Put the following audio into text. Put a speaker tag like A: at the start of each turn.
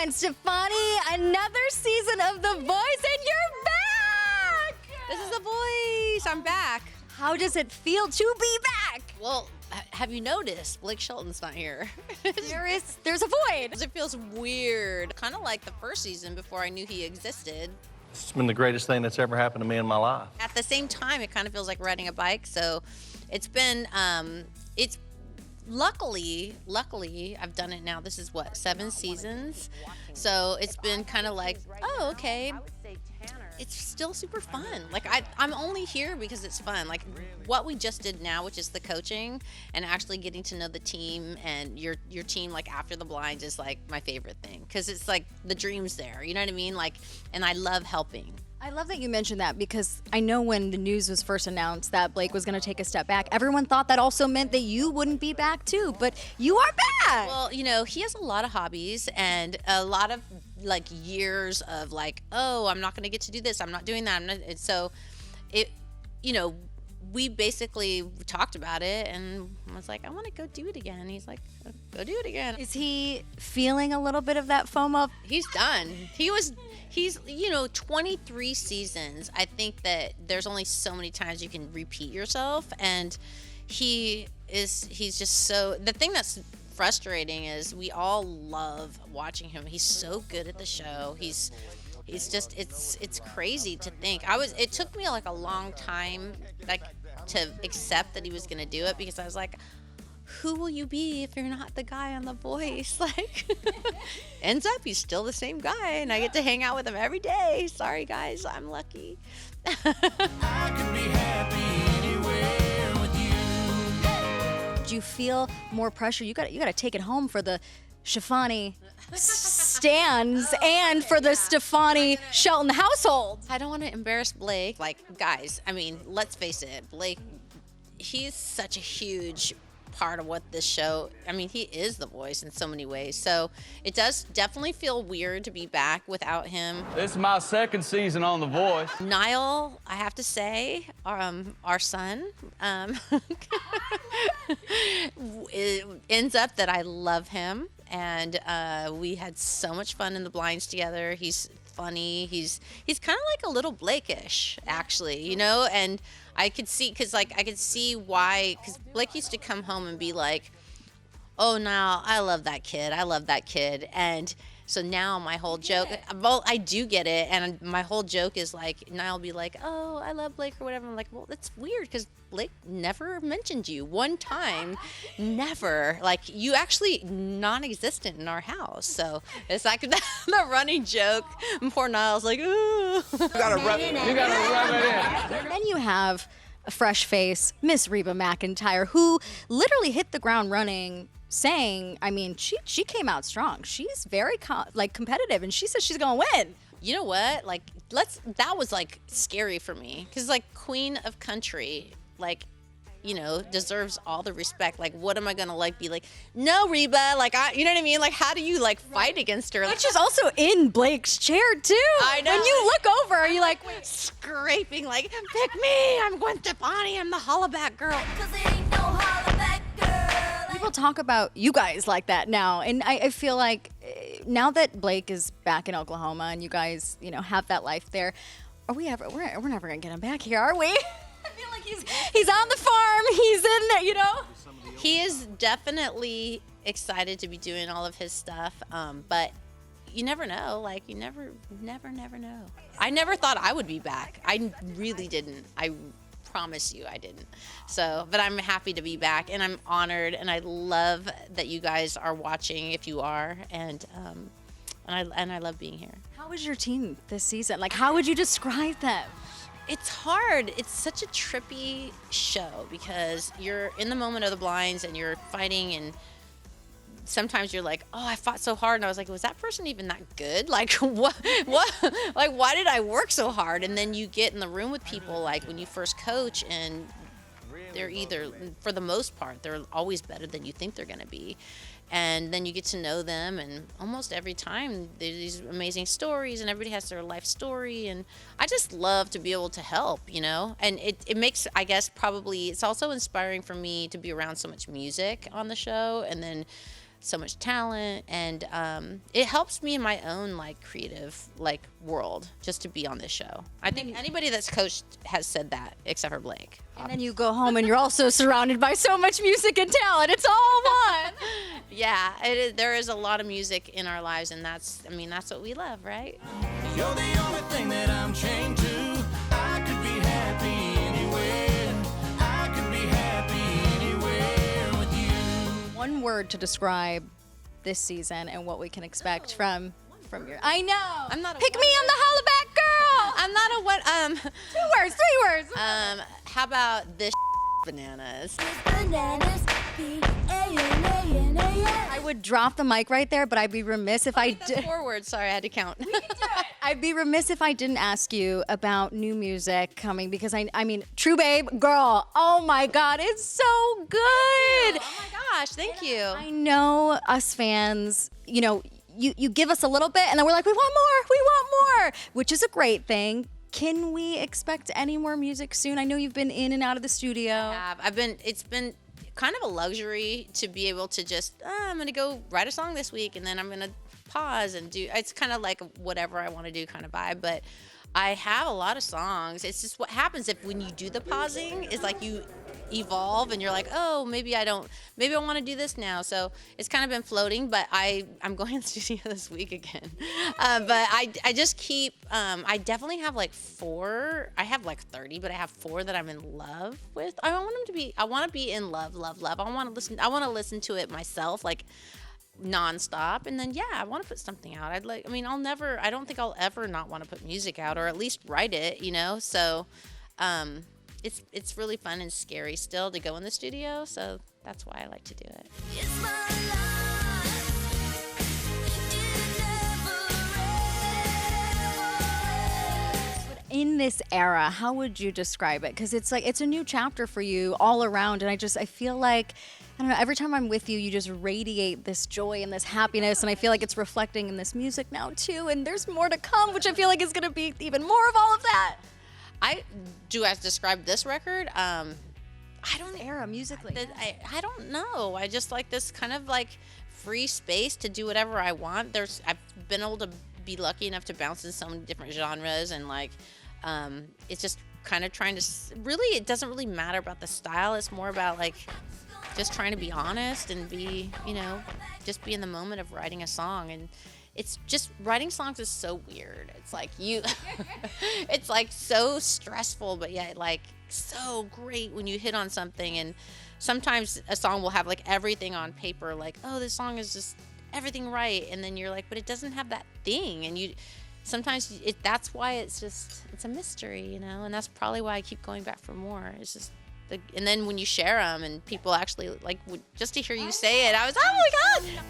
A: Gwen Stefani, another season of The Voice, and you're back!
B: This is The Voice. I'm back.
A: How does it feel to be back?
B: Well, have you noticed Blake Shelton's not here?
A: There's a void.
B: It feels weird. Kind of like the first season before I knew he existed.
C: It's been the greatest thing that's ever happened to me in my life.
B: At the same time, it kind of feels like riding a bike. So it's been, it's luckily, I've done it now. This is what, 7 seasons? So it's been kind of like, oh, okay. It's still super fun. Like I'm only here because it's fun. Like what we just did now, which is the coaching and actually getting to know the team and your team, like after the blinds, is like my favorite thing because it's like the dream's there. You know what I mean? Like, and I love helping.
A: I love that you mentioned that because I know when the news was first announced that Blake was going to take a step back, everyone thought that also meant that you wouldn't be back too, but you are back.
B: Well, you know, he has a lot of hobbies and a lot of like years of like, oh, I'm not going to get to do this. I'm not doing that. And so it, you know, we basically talked about it and I was like, I want to go do it again. He's like, go do it again.
A: Is he feeling a little bit of that FOMO?
B: He's done. He's, you know, 23 seasons. I think that there's only so many times you can repeat yourself. And he's just so, the thing that's frustrating is we all love watching him. He's so good at the show. He's just, it's crazy to think. It took me like a long time, like to accept that he was going to do it because I was like, who will you be if you're not the guy on The Voice? Like, ends up he's still the same guy, and I get to hang out with him every day. Sorry, guys, I'm lucky.
D: I could be happy anywhere with you.
A: Do you feel more pressure? You got to take it home for the Stefani stands and for the Stefani Shelton household.
B: I don't want to embarrass Blake. Like, guys, I mean, let's face it, Blake, he's such a huge part of what this show, I mean, he is The Voice in so many ways. So it does definitely feel weird to be back without him.
E: This is my 2nd season on The Voice.
B: Niall, I have to say, our son, it ends up that I love him. And we had so much fun in the blinds together. He's funny. He's kind of like a little Blake-ish, actually, you know? And I could see, because like I could see why, because Blake used to come home and be like, oh, now I love that kid. I love that kid. And so now my whole joke, well, I do get it. And my whole joke is like, Niall will be like, oh, I love Blake or whatever. I'm like, well, that's weird because Blake never mentioned you one time. Never. Like, you actually non-existent in our house. So it's like the running joke. And poor Niall's like, ooh.
E: You gotta rub it in.
A: Then you have a fresh face, Miss Reba McEntire, who literally hit the ground running, saying, I mean, she came out strong. She's very competitive, and she says she's gonna win.
B: You know what? Like, that was like scary for me because like Queen of Country, like, you know, deserves all the respect. Like, what am I gonna like be like? No, Reba, like you know what I mean? Like, how do you like fight against her?
A: But she's also in Blake's chair too.
B: I know.
A: When you look over, are you like
B: scraping like, pick me? I'm Gwen Stefani. I'm the hollaback girl.
A: People talk about you guys like that now, and I feel like now that Blake is back in Oklahoma and you guys, you know, have that life there, we're never gonna get him back here, are we? I feel like he's on the farm, he's in there, you know.
B: He is definitely excited to be doing all of his stuff, but you never know. Like, you never know. I never thought I would be back. I really didn't. I promise you I didn't. So, but I'm happy to be back and I'm honored and I love that you guys are watching if you are, and I love being here.
A: How was your team this season? Like, how would you describe them?
B: It's hard. It's such a trippy show because you're in the moment of the blinds and you're fighting, and sometimes you're like, oh, I fought so hard, and I was like, was that person even that good? Like, what, like, why did I work so hard? And then you get in the room with people, like when you first coach, and they're either, for the most part, they're always better than you think they're going to be. And then you get to know them, and almost every time there's these amazing stories, and everybody has their life story, and I just love to be able to help, you know? And it makes, I guess, probably, it's also inspiring for me to be around so much music on the show, and then so much talent, and it helps me in my own like creative like world just to be on this show. I think anybody that's coached has said that except for Blake.
A: And then you go home and you're also surrounded by so much music and talent. It's all one.
B: Yeah, there is a lot of music in our lives, and that's what we love, right?
D: You're the only thing that I'm chained to. I could be happy anywhere. I could be happy anywhere with you.
A: One word to describe this season and what we can expect from your. I know.
B: I'm not a
A: Pick me, I'm the hollaback girl.
B: I'm not a what
A: 2 words, 3 words.
B: how about this bananas?
F: Bananas, B-A-N-A-N-A-S.
A: I would drop the mic right there, but I'd be remiss if I
B: That's
A: did.
B: 4 words. Sorry, I had to count.
A: I'd be remiss if I didn't ask you about new music coming, because I mean, True Babe, girl, oh my God, it's so good.
B: Oh my gosh, thank you.
A: I know us fans, you give us a little bit and then we're like, we want more, which is a great thing. Can we expect any more music soon? I know you've been in and out of the studio.
B: It's been kind of a luxury to be able to just, I'm going to go write a song this week and then I'm going to pause and do, it's kind of like whatever I want to do kind of vibe, but I have a lot of songs. It's just what happens when you do the pausing is like you evolve and you're like, oh, maybe I want to do this now. So it's kind of been floating, but I'm going to the studio this week again. But I just keep, I definitely have like 4, I have like 30, but I have 4 that I'm in love with. I want to be in love. I want to listen to it myself, like nonstop. And then, I want to put something out. I don't think I'll ever not want to put music out, or at least write it, So, it's really fun and scary still to go in the studio, so that's why I like to do it.
F: It's my life. It never ends.
A: In this era, how would you describe it? Because it's a new chapter for you all around, and I feel like, I don't know, every time I'm with you, you just radiate this joy and this happiness, and I feel like it's reflecting in this music now too, and there's more to come, which I feel like is going to be even more of all of that.
B: I describe this record. I don't
A: Era musically.
B: I don't know. I just like this kind of like free space to do whatever I want. I've been able to be lucky enough to bounce in so many different genres, and like it's just kind of trying to really, it doesn't really matter about the style. It's more about like just trying to be honest and be, just be in the moment of writing a song. And it's just, writing songs is so weird. It's like it's like so stressful, but yet like so great when you hit on something. And sometimes a song will have like everything on paper, like, oh, this song is just everything right. And then you're like, but it doesn't have that thing. And sometimes that's why it's a mystery, and that's probably why I keep going back for more. It's just, and then when you share them and people actually like, just to hear you say it, I was, oh my God.